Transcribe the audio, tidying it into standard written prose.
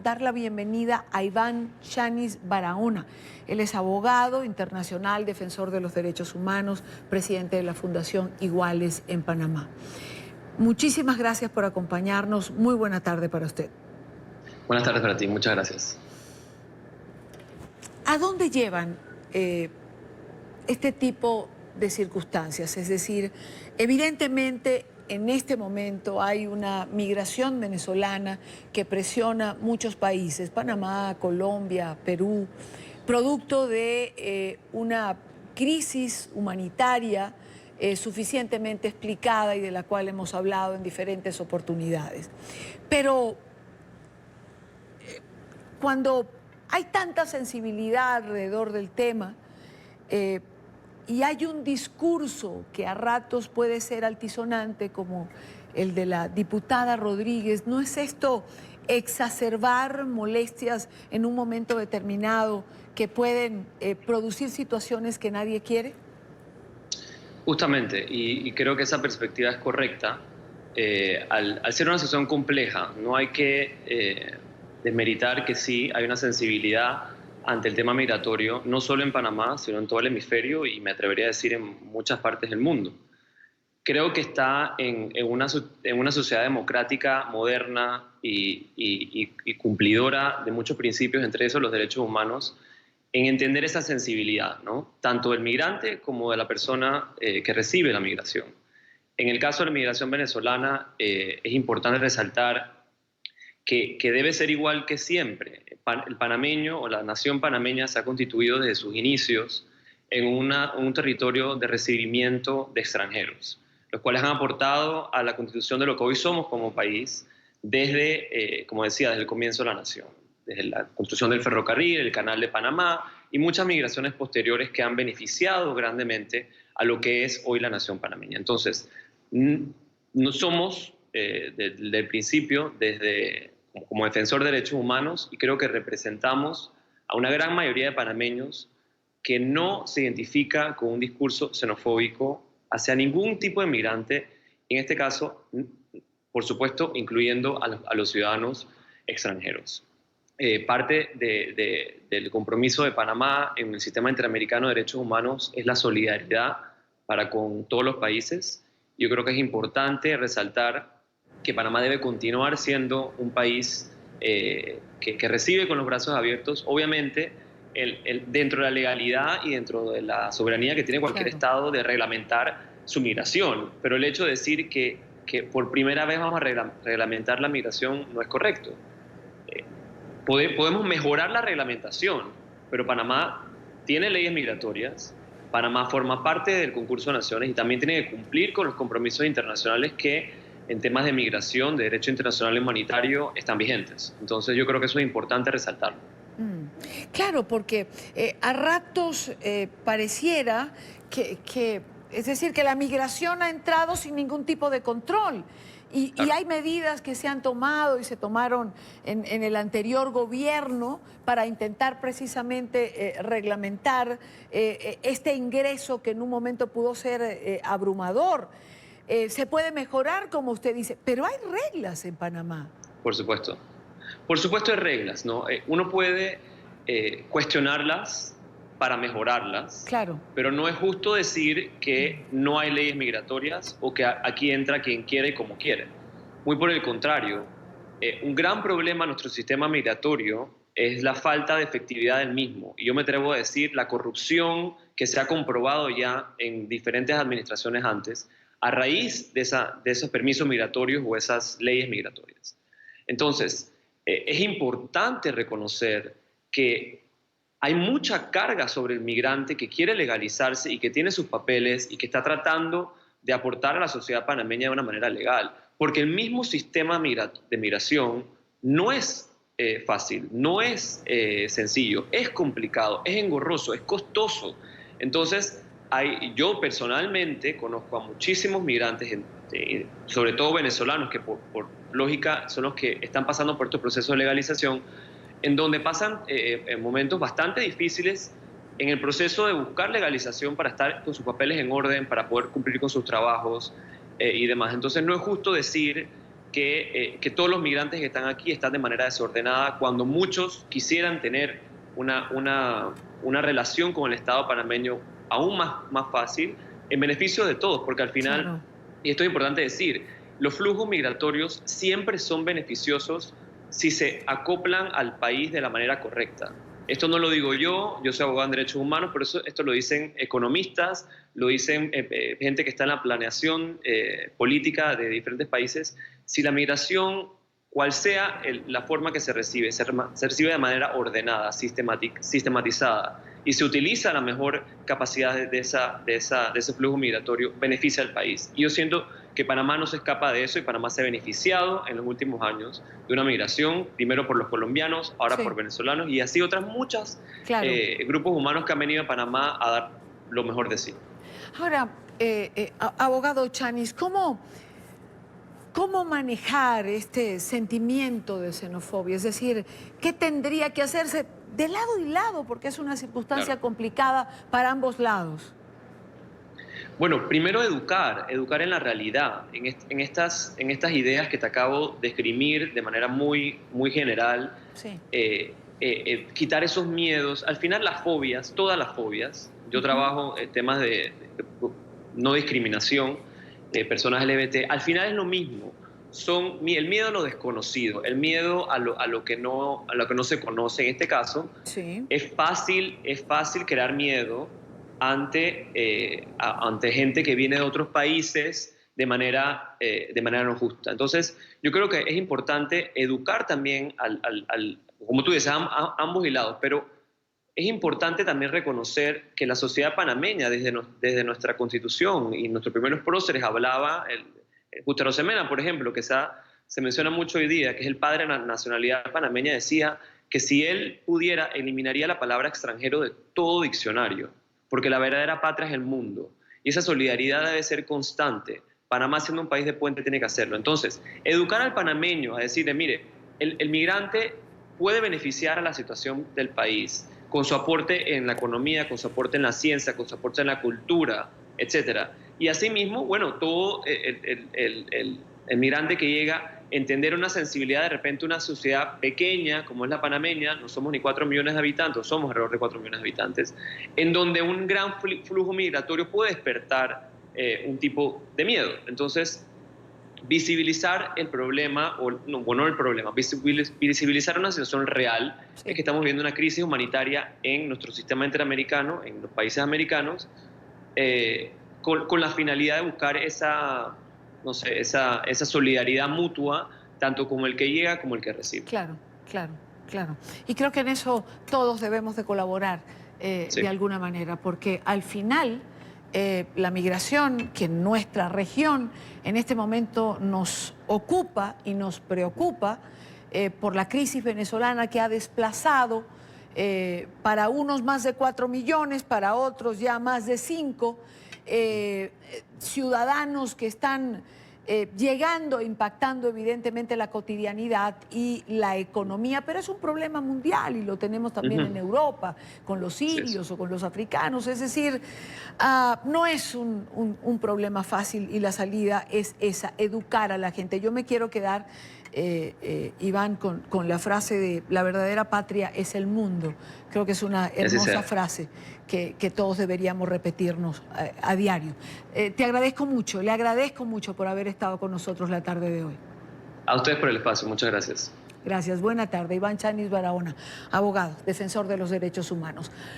dar la bienvenida a Iván Yanis Barahona. Él es abogado internacional, defensor de los derechos humanos, presidente de la Fundación Iguales en Panamá. Muchísimas gracias por acompañarnos. Muy buena tarde para usted. Buenas tardes para ti, muchas gracias. ¿A dónde llevan este tipo de circunstancias? Es decir, evidentemente en este momento hay una migración venezolana que presiona muchos países, Panamá, Colombia, Perú, producto de una crisis humanitaria suficientemente explicada y de la cual hemos hablado en diferentes oportunidades. Pero cuando hay tanta sensibilidad alrededor del tema y hay un discurso que a ratos puede ser altisonante como el de la diputada Rodríguez, ¿no es esto exacerbar molestias en un momento determinado que pueden producir situaciones que nadie quiere? Justamente, y creo que esa perspectiva es correcta. Al ser una situación compleja, no hay que desmeritar que sí hay una sensibilidad ante el tema migratorio, no solo en Panamá, sino en todo el hemisferio y me atrevería a decir en muchas partes del mundo. Creo que está en una sociedad democrática, moderna y cumplidora de muchos principios, entre esos los derechos humanos, en entender esa sensibilidad, ¿no? Tanto del migrante como de la persona que recibe la migración. En el caso de la migración venezolana, es importante resaltar que debe ser igual que siempre. El panameño o la nación panameña se ha constituido desde sus inicios en un territorio de recibimiento de extranjeros, los cuales han aportado a la constitución de lo que hoy somos como país desde, como decía, desde el comienzo de la nación, desde la construcción del ferrocarril, el canal de Panamá y muchas migraciones posteriores que han beneficiado grandemente a lo que es hoy la nación panameña. Entonces, no somos desde el principio, como defensor de derechos humanos, y creo que representamos a una gran mayoría de panameños que no se identifica con un discurso xenofóbico hacia ningún tipo de migrante, en este caso, por supuesto, incluyendo a los ciudadanos extranjeros. Parte del compromiso de Panamá en el sistema interamericano de derechos humanos es la solidaridad para con todos los países. Yo creo que es importante resaltar que Panamá debe continuar siendo un país que recibe con los brazos abiertos, obviamente, dentro de la legalidad y dentro de la soberanía que tiene cualquier estado de reglamentar su migración. Pero el hecho de decir que por primera vez vamos a reglamentar la migración no es correcto. Podemos mejorar la reglamentación, pero Panamá tiene leyes migratorias, Panamá forma parte del concurso de naciones y también tiene que cumplir con los compromisos internacionales que en temas de migración, de derecho internacional y humanitario, están vigentes. Entonces yo creo que eso es importante resaltarlo. Claro, porque a ratos pareciera es decir, que la migración ha entrado sin ningún tipo de control. Y hay medidas que se han tomado y se tomaron en el anterior gobierno para intentar precisamente reglamentar este ingreso que en un momento pudo ser abrumador. Se puede mejorar, como usted dice, pero hay reglas en Panamá. Por supuesto. Por supuesto hay reglas, ¿no? Uno puede cuestionarlas para mejorarlas, claro, pero no es justo decir que no hay leyes migratorias o que aquí entra quien quiere y como quiere. Muy por el contrario, un gran problema en nuestro sistema migratorio es la falta de efectividad del mismo. Y yo me atrevo a decir la corrupción que se ha comprobado ya en diferentes administraciones antes a raíz de esos permisos migratorios o esas leyes migratorias. Entonces, es importante reconocer que hay mucha carga sobre el migrante que quiere legalizarse y que tiene sus papeles y que está tratando de aportar a la sociedad panameña de una manera legal. Porque el mismo sistema de migración no es fácil, no es sencillo, es complicado, es engorroso, es costoso. Entonces, yo personalmente conozco a muchísimos migrantes, sobre todo venezolanos, que por lógica son los que están pasando por estos procesos de legalización, en donde pasan momentos bastante difíciles en el proceso de buscar legalización para estar con sus papeles en orden, para poder cumplir con sus trabajos y demás. Entonces no es justo decir que todos los migrantes que están aquí están de manera desordenada, cuando muchos quisieran tener una relación con el Estado panameño aún más fácil, en beneficio de todos, porque al final, Claro. y esto es importante decir, los flujos migratorios siempre son beneficiosos si se acoplan al país de la manera correcta. Esto no lo digo yo soy abogado en derechos humanos, pero esto lo dicen economistas, lo dicen gente que está en la planeación política de diferentes países. Si la migración, cual sea la forma que se recibe de manera ordenada, sistematizada, y se utiliza la mejor capacidad de ese flujo migratorio, beneficia al país. Y yo siento que Panamá no se escapa de eso, y Panamá se ha beneficiado en los últimos años de una migración, primero por los colombianos, ahora Sí. por venezolanos, y así otras muchas Claro. grupos humanos que han venido a Panamá a dar lo mejor de sí. Ahora, abogado Chanis, ¿cómo manejar este sentimiento de xenofobia? Es decir, ¿qué tendría que hacerse de lado y lado? Porque es una circunstancia Claro. complicada para ambos lados. Bueno, primero educar en la realidad, en estas ideas que te acabo de esgrimir de manera muy general, Sí. quitar esos miedos. Al final las fobias, todas las fobias, yo trabajo temas de no discriminación de personas LGBT, al final es lo mismo. Son el miedo a lo desconocido, el miedo a lo que no se conoce. En este caso, Sí. es fácil crear miedo ante gente que viene de otros países de manera no justa. Entonces, yo creo que es importante educar también como tú dices, a ambos lados, pero es importante también reconocer que la sociedad panameña, desde nuestra Constitución y nuestros primeros próceres, hablaba, Justo Arosemena, por ejemplo, que se menciona mucho hoy día, que es el padre de la nacionalidad panameña, decía que si él pudiera, eliminaría la palabra extranjero de todo diccionario, porque la verdadera patria es el mundo, y esa solidaridad debe ser constante. Panamá, siendo un país de puente, tiene que hacerlo. Entonces, educar al panameño a decirle, mire, el migrante puede beneficiar a la situación del país con su aporte en la economía, con su aporte en la ciencia, con su aporte en la cultura, etcétera. Y asimismo, bueno, todo el migrante que llega, entender una sensibilidad de repente una sociedad pequeña como es la panameña, no somos ni 4 millones de habitantes, somos alrededor de 4 millones de habitantes, en donde un gran flujo migratorio puede despertar un tipo de miedo. Entonces, visibilizar el problema, visibilizar una situación real, Sí. es que estamos viviendo una crisis humanitaria en nuestro sistema interamericano, en los países americanos, con la finalidad de buscar esa solidaridad mutua, tanto como el que llega como el que recibe. Claro, claro, claro. Y creo que en eso todos debemos de colaborar Sí. de alguna manera, porque al final la migración que en nuestra región en este momento nos ocupa y nos preocupa por la crisis venezolana que ha desplazado para unos más de 4 millones, para otros ya más de 5 ciudadanos que están llegando, impactando evidentemente la cotidianidad y la economía, pero es un problema mundial y lo tenemos también en Europa, con los sirios o con los africanos, es decir, no es un problema fácil y la salida es esa, educar a la gente. Yo me quiero quedar, Iván, con la frase de la verdadera patria es el mundo. Creo que es una hermosa frase que todos deberíamos repetirnos a diario. Te agradezco mucho, le agradezco mucho por haber estado con nosotros la tarde de hoy. A ustedes por el espacio, muchas gracias. Gracias, buena tarde. Iván Chanis Barahona, abogado, defensor de los derechos humanos.